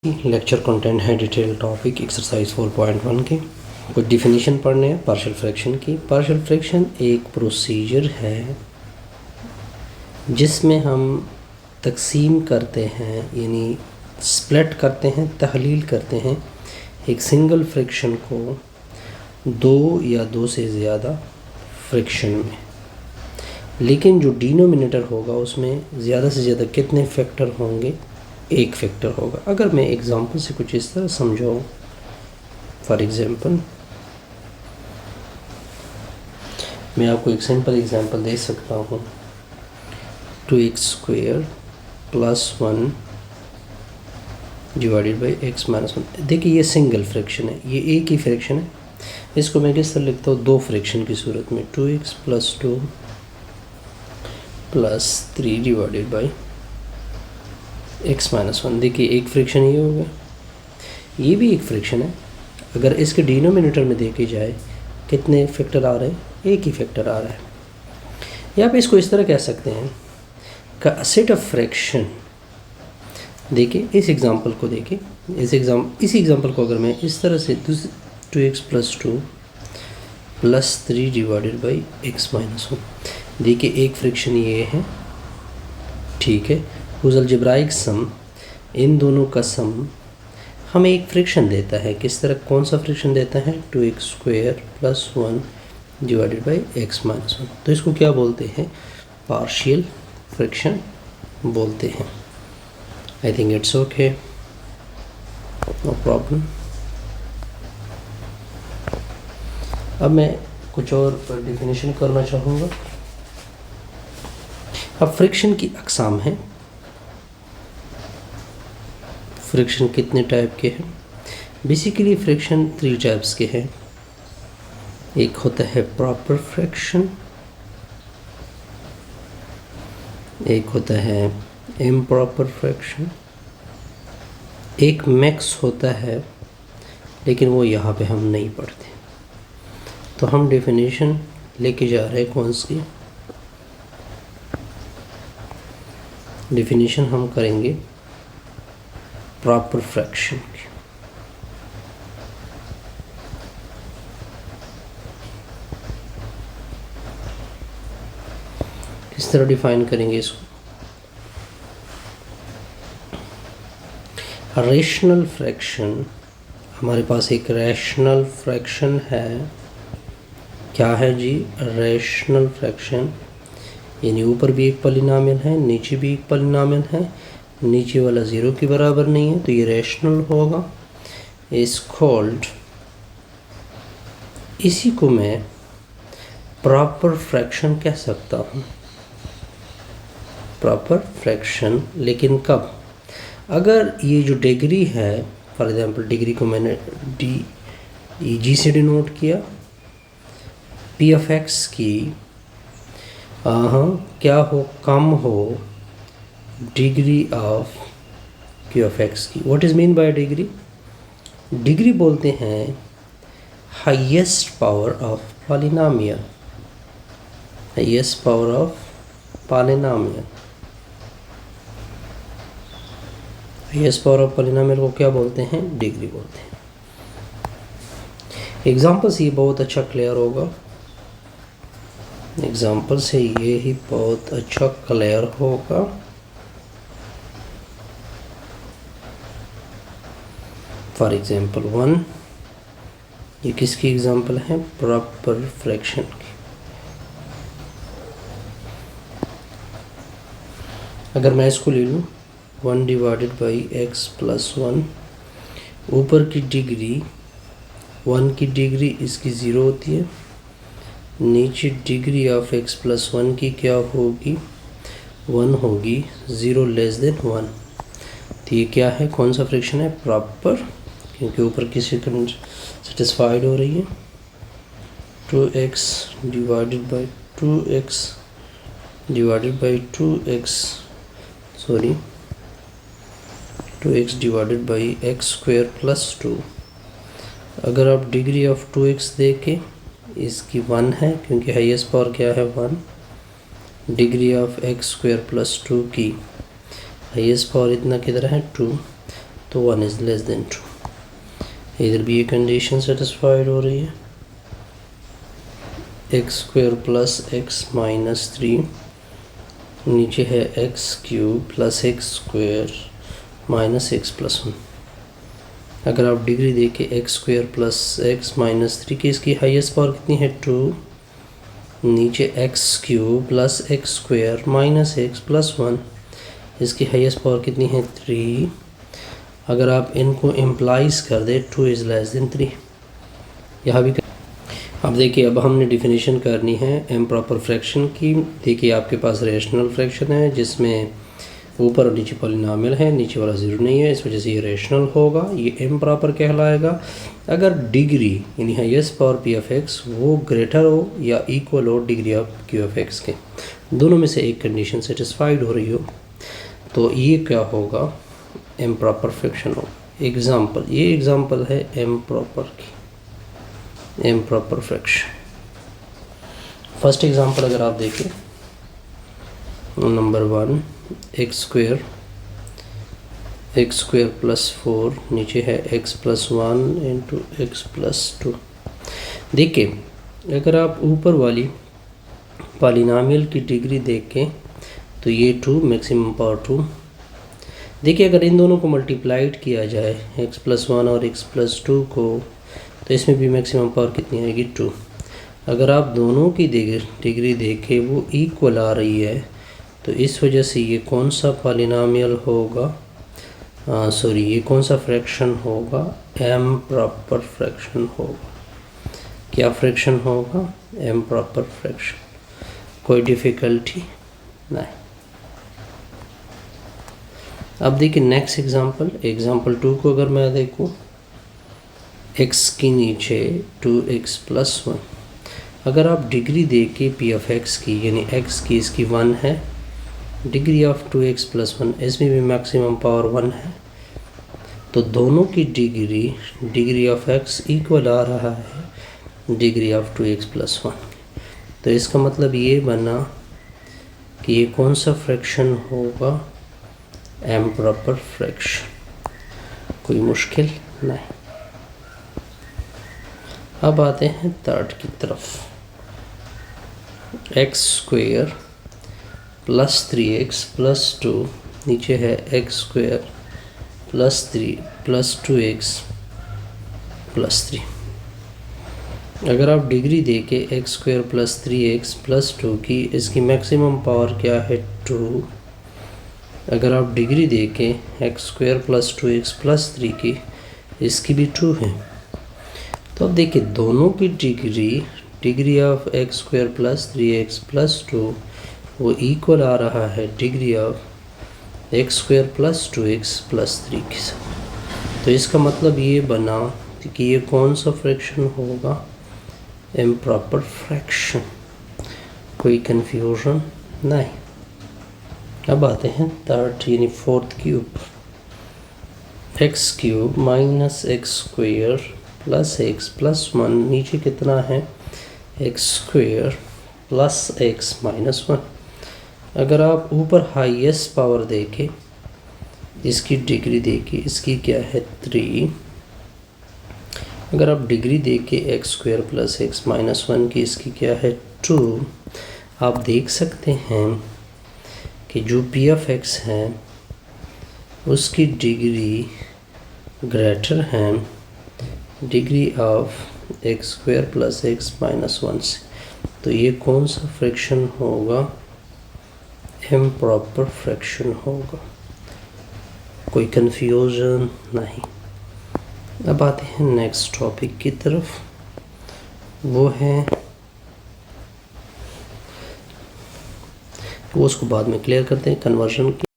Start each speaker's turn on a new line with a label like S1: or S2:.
S1: Lecture content है detail topic exercise 4.1 के कुछ डिफिनीशन पढ़ने हैं पार्शियल फ्रैक्शन की। पार्शियल फ्रैक्शन एक प्रोसीजर है जिसमें हम तकसीम करते हैं यानी स्प्लिट करते हैं, तहलील करते हैं एक सिंगल फ्रैक्शन को दो या दो से ज़्यादा फ्रैक्शन में। लेकिन जो डिनोमिनेटर होगा उसमें ज़्यादा से ज़्यादा कितने फैक्टर होंगे? एक फैक्टर होगा। अगर मैं एग्जांपल से कुछ इस तरह समझाऊँ, फॉर एग्जांपल मैं आपको एक सिंपल एग्जांपल दे सकता हूँ 2x² + 1 डिवाइडेड बाई x - 1। देखिए ये सिंगल फ्रैक्शन है, ये एक ही फ्रैक्शन है। इसको मैं किस तरह लिखता हूँ? दो फ्रैक्शन की सूरत में 2x + 2 + 3 डिवाइडेड बाई x - 1। देखिए एक फ्रैक्शन ये हो गया, ये भी एक फ्रैक्शन है। अगर इसके डिनोमिनेटर में देखे जाए कितने फैक्टर आ रहे हैं? एक ही फैक्टर आ रहा है। या आप इसको इस तरह कह सकते हैं का सेट ऑफ फ्रैक्शन। देखिए इस एग्जांपल को देखिए, इस एग्जांपल को अगर मैं इस तरह से 2x + 2 + 3 डिवाइडेड बाई x - 1। देखिए एक फ्रैक्शन ये है, ठीक है। उस अलजेब्राइक सम, इन दोनों का सम हमें एक फ्रैक्शन देता है। किस तरह? कौन सा फ्रैक्शन देता है? 2x² + 1 divided by x - 1। तो इसको क्या बोलते हैं? पार्शियल फ्रैक्शन बोलते हैं। I think it's okay, no problem. अब मैं कुछ और डिफिनेशन करना चाहूँगा। अब फ्रैक्शन की अक़साम है। फ्रैक्शन कितने टाइप के हैं? बेसिकली फ्रैक्शन 3 टाइप्स के हैं। एक होता है प्रॉपर फ्रैक्शन, एक होता है इम्प्रॉपर फ्रैक्शन, एक मिक्स होता है, लेकिन वो यहाँ पे हम नहीं पढ़ते। तो हम डेफिनेशन लेके जा रहे हैं। कौन सी डेफिनेशन हम करेंगे? प्रॉपर फ्रैक्शन की। किस तरह डिफाइन करेंगे इसको? रेशनल फ्रैक्शन, हमारे पास एक रैशनल फ्रैक्शन है। क्या है जी? रैशनल फ्रैक्शन, यानी ऊपर भी एक पॉलिनॉमियल है, नीचे भी एक पॉलिनॉमियल है। नीचे वाला 0 के बराबर नहीं है तो ये रैशनल होगा। इज कॉल्ड, इसी को मैं प्रॉपर फ्रैक्शन कह सकता हूँ। प्रॉपर फ्रैक्शन, लेकिन कब? अगर ये जो डिग्री है, फॉर एग्जांपल डिग्री को मैंने जी से डिनोट किया, p(x) की क्या हो? कम हो डिग्री ऑफ q(x) की। What is mean by degree? Degree बोलते हैं highest power of polynomial. Highest power of polynomial, highest power of polynomial को क्या बोलते हैं? डिग्री बोलते हैं। एग्जाम्पल से ये बहुत अच्छा क्लियर होगा। एग्जाम्पल से ये ही बहुत अच्छा क्लियर होगा। फॉर एग्जाम्पल 1, ये किसकी एग्जाम्पल है? प्रॉपर फ्रैक्शन की। अगर मैं इसको ले लूँ 1 डिवाइडेड बाई x + 1, ऊपर की डिग्री 1 की डिग्री इसकी 0 होती है, नीचे डिग्री ऑफ x + 1 की क्या होगी? 1 होगी, 0 < 1। तो ये क्या है? कौन सा फ्रैक्शन है? प्रॉपर, क्योंकि ऊपर की सेकंड सेटिस्फाइड हो रही है। 2x divided by 2x divided by 2x divided by x² + 2। अगर आप डिग्री ऑफ 2x देखें, इसकी 1 है, क्योंकि हाईएस्ट पावर क्या है? 1। डिग्री ऑफ x² + 2 की हाईएस्ट पावर इतना किधर है? 2। तो 1 इज़ लेस देन 2। इधर भी ये कंडीशन सेटिस्फाइड हो रही है। X square plus x minus 3, नीचे है x cube plus x square minus x plus 1। अगर आप डिग्री देखें x square plus x minus 3 की, इसकी हाईएस्ट पावर कितनी है 2, नीचे x cube plus x square minus x plus 1, इसकी हाईएस्ट पावर कितनी है 3। अगर आप इनको इम्प्लाइज कर दे 2 इज़ लेस देन 3, यहाँ भी अब देखिए, अब हमने डिफिनीशन करनी है इम्प्रॉपर फ्रैक्शन की। देखिए आपके पास रेशनल फ्रैक्शन है जिसमें ऊपर और नीचे पॉलिनॉमियल है, नीचे वाला ज़ीरो नहीं है, इस वजह से ये रेशनल होगा, ये इम्प्रॉपर कहलाएगा। अगर डिग्री यानी highest power P of x वो ग्रेटर हो या इक्वल हो degree of Q of x के, दोनों में से एक कंडीशन सेटिस्फाइड हो रही हो, तो ये क्या होगा, इम्प्रॉपर फ्रैक्शन होगा। एग्ज़ाम्पल, ये एग्ज़ाम्पल है इम्प्रॉपर की, इम्प्रॉपर फ्रैक्शन। फर्स्ट एग्जांपल अगर आप देखें, नंबर 1, एक्स स्क्वायर प्लस 4, नीचे है x plus 1 into x plus 2। देखिए अगर आप ऊपर वाली पॉलिनॉमियल की डिग्री देखें तो ये 2 मैक्सिमम पावर 2। देखिए अगर इन दोनों को मल्टीप्लाइड किया जाए एक्स प्लस 1 और एक्स प्लस 2 को, तो इसमें भी मैक्सिमम पावर कितनी आएगी 2। अगर आप दोनों की डिग्री देखें वो इक्वल आ रही है, तो इस वजह से ये कौन सा पॉलिनॉमियल होगा, ये कौन सा फ्रैक्शन होगा, इम्प्रॉपर फ्रैक्शन होगा। क्या फ्रैक्शन होगा, इम्प्रॉपर फ्रैक्शन। कोई डिफ़िकल्टी नहीं। अब देखिए नेक्स्ट एग्जांपल, एग्जांपल 2 को अगर मैं देखूँ, एक्स की नीचे 2x प्लस 1। अगर आप डिग्री देके पी ऑफ एक्स की यानी एक्स की इसकी 1 है, डिग्री ऑफ 2x प्लस 1 इसमें भी मैक्सिमम पावर 1 है, तो दोनों की डिग्री ऑफ एक्स इक्वल आ रहा है डिग्री ऑफ 2x प्लस 1। तो इसका मतलब ये बना कि ये कौन सा फ्रैक्शन होगा, इम्प्रॉपर फ्रैक्शन। कोई मुश्किल नहीं। अब आते हैं थर्ड की तरफ, x square plus 3x plus 2, नीचे है x square plus 3 plus 2x plus 3। अगर आप डिग्री देके x square plus 3x plus 2 की, इसकी मैक्सिमम पावर क्या है 2। अगर आप डिग्री देके x square plus 2x plus 3 की, इसकी भी 2 है। तो अब देखिए दोनों की degree of x square plus 3x plus 2 वो इक्वल आ रहा है degree of x square plus 2x plus 3 के साथ। तो इसका मतलब ये बना कि ये कौन सा फ्रैक्शन होगा, इम्प्रॉपर फ्रैक्शन। कोई कंफ्यूजन नहीं। अब आते हैं थर्ड यानी फोर्थ के ऊपर, x cube minus x square plus x plus 1, नीचे कितना है x square plus x minus 1। अगर आप ऊपर हाईएस्ट पावर देखें, इसकी डिग्री देखिए, इसकी क्या है 3। अगर आप डिग्री देखें x square plus x minus 1 की, इसकी क्या है 2। आप देख सकते हैं कि जो पी ऑफ एक्स है उसकी डिग्री ग्रेटर है degree of x square plus x minus 1 से। तो ये कौन सा फ्रैक्शन होगा, इम्प्रॉपर फ्रैक्शन होगा। कोई कंफ्यूजन नहीं। अब आते हैं नेक्स्ट टॉपिक की तरफ, वो है वो उसको बाद में क्लियर करते हैं, कन्वर्जन की।